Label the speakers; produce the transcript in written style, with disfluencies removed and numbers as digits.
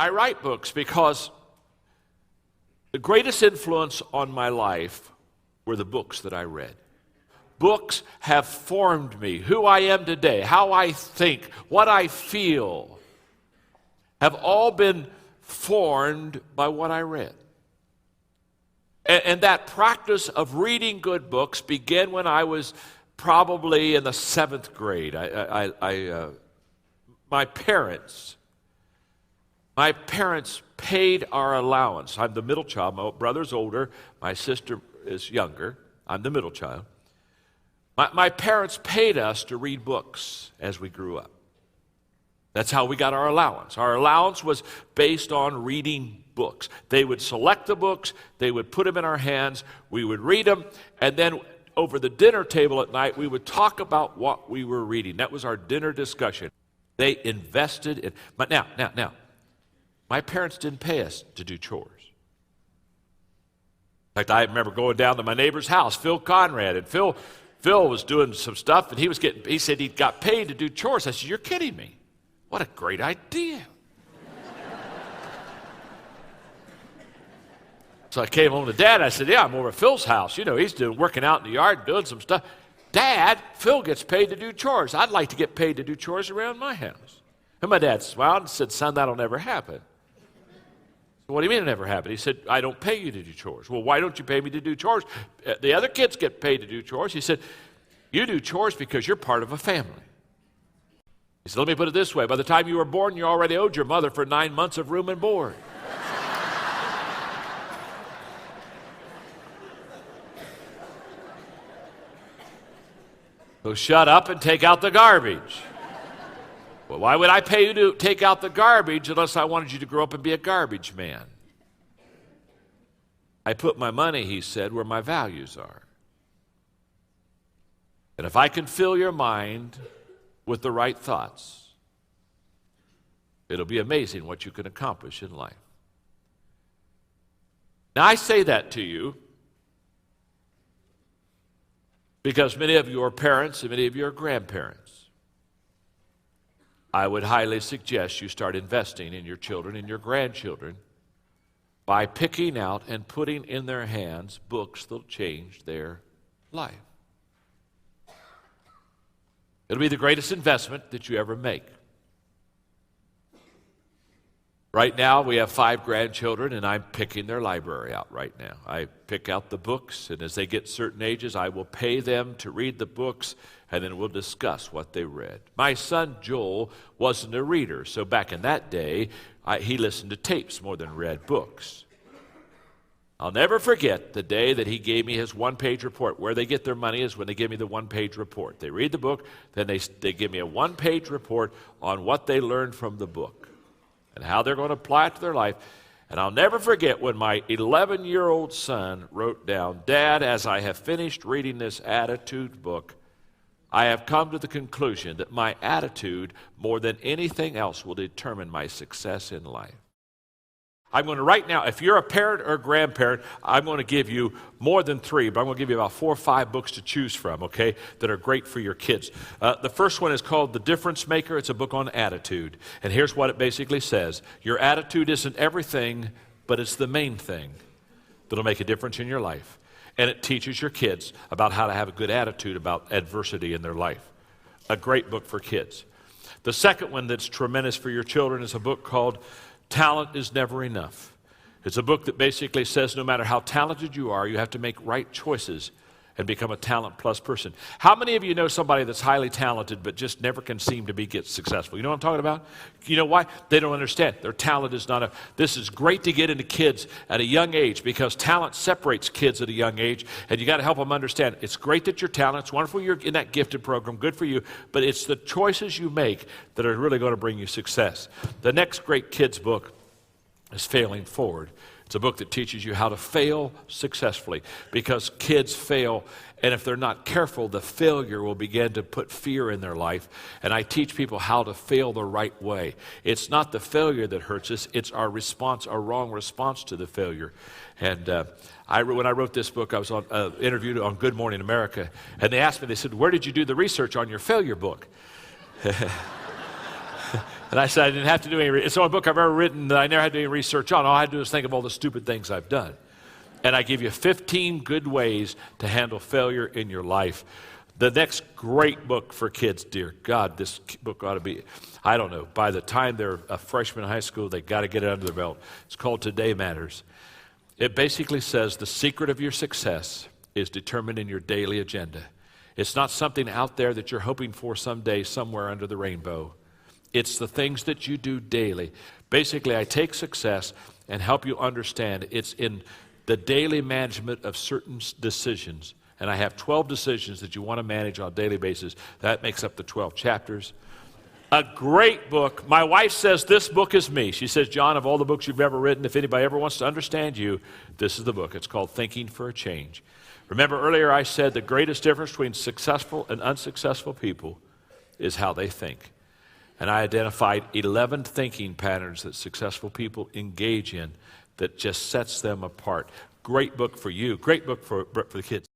Speaker 1: I write books because the greatest influence on my life were the books that I read. Books have formed me, who I am today, how I think, what I feel, have all been formed by what I read. And that practice of reading good books began when I was probably in the 7th grade. My parents paid our allowance. I'm the middle child. My brother's older. My sister is younger. I'm the middle child. My parents paid us to read books as we grew up. That's how we got our allowance. Our allowance was based on reading books. They would select the books, they would put them in our hands, we would read them, and then over the dinner table at night, we would talk about what we were reading. That was our dinner discussion. They invested in, but now, my parents didn't pay us to do chores. In fact, I remember going down to my neighbor's house, Phil Conrad, and Phil was doing some stuff, and he said he got paid to do chores. I said, "You're kidding me. What a great idea." So I came home to Dad. I said, "Yeah, I'm over at Phil's house. You know, he's working out in the yard, doing some stuff. Dad, Phil gets paid to do chores. I'd like to get paid to do chores around my house." And my dad smiled and said, "Son, that'll never happen." So, "What do you mean it'll never happen?" He said, "I don't pay you to do chores." "Well, why don't you pay me to do chores? The other kids get paid to do chores." He said, "You do chores because you're part of a family." He said, "Let me put it this way. By the time you were born, you already owed your mother for 9 months of room and board." So shut up and take out the garbage. Well, why would I pay you to take out the garbage unless I wanted you to grow up and be a garbage man? I put my money, he said, where my values are. And if I can fill your mind with the right thoughts, it'll be amazing what you can accomplish in life. Now, I say that to you because many of you are parents and many of you are grandparents. I would highly suggest you start investing in your children and your grandchildren by picking out and putting in their hands books that'll change their life. It'll be the greatest investment that you ever make. Right now, we have 5 grandchildren, and I'm picking their library out right now. I pick out the books, and as they get certain ages, I will pay them to read the books, and then we'll discuss what they read. My son, Joel, wasn't a reader, so back in that day, he listened to tapes more than read books. I'll never forget the day that he gave me his one-page report. Where they get their money is when they give me the one-page report. They read the book, then they give me a one-page report on what they learned from the book and how they're going to apply it to their life. And I'll never forget when my 11-year-old son wrote down, "Dad, as I have finished reading this attitude book, I have come to the conclusion that my attitude, more than anything else, will determine my success in life." I'm going to right now, if you're a parent or a grandparent, I'm going to give you more than 3, but I'm going to give you about 4 or 5 books to choose from, okay, that are great for your kids. The first one is called The Difference Maker. It's a book on attitude. And here's what it basically says. Your attitude isn't everything, but it's the main thing that'll make a difference in your life. And it teaches your kids about how to have a good attitude about adversity in their life. A great book for kids. The second one that's tremendous for your children is a book called Talent is Never Enough. It's a book that basically says no matter how talented you are, you have to make right choices and become a talent plus person. How many of you know somebody that's highly talented but just never can seem to get successful? You know what I'm talking about? You know why? They don't understand. Their talent is not this is great to get into kids at a young age because talent separates kids at a young age, and you got to help them understand. It's great that you're talented. It's wonderful you're in that gifted program. Good for you. But it's the choices you make that are really going to bring you success. The next great kids book is Failing Forward. It's a book that teaches you how to fail successfully because kids fail, and if they're not careful, the failure will begin to put fear in their life. And I teach people how to fail the right way. It's not the failure that hurts us, it's our response, our wrong response to the failure. And when I wrote this book, I was interviewed on Good Morning America, and they asked me, they said, "Where did you do the research on your failure book?" And I said I didn't have to do any It's the only book I've ever written that I never had to do any research on. All I had to do is think of all the stupid things I've done. And I give you 15 good ways to handle failure in your life. The next great book for kids, dear God, this book ought to be, I don't know, by the time they're a freshman in high school, they got to get it under their belt. It's called Today Matters. It basically says the secret of your success is determined in your daily agenda. It's not something out there that you're hoping for someday somewhere under the rainbow. It's the things that you do daily. Basically, I take success and help you understand it's in the daily management of certain decisions. And I have 12 decisions that you want to manage on a daily basis. That makes up the 12 chapters. A great book. My wife says this book is me. She says, John, of all the books you've ever written, if anybody ever wants to understand you, this is the book. It's called Thinking for a Change. Remember earlier I said the greatest difference between successful and unsuccessful people is how they think. And I identified 11 thinking patterns that successful people engage in that just sets them apart. Great book for you. Great book for the kids.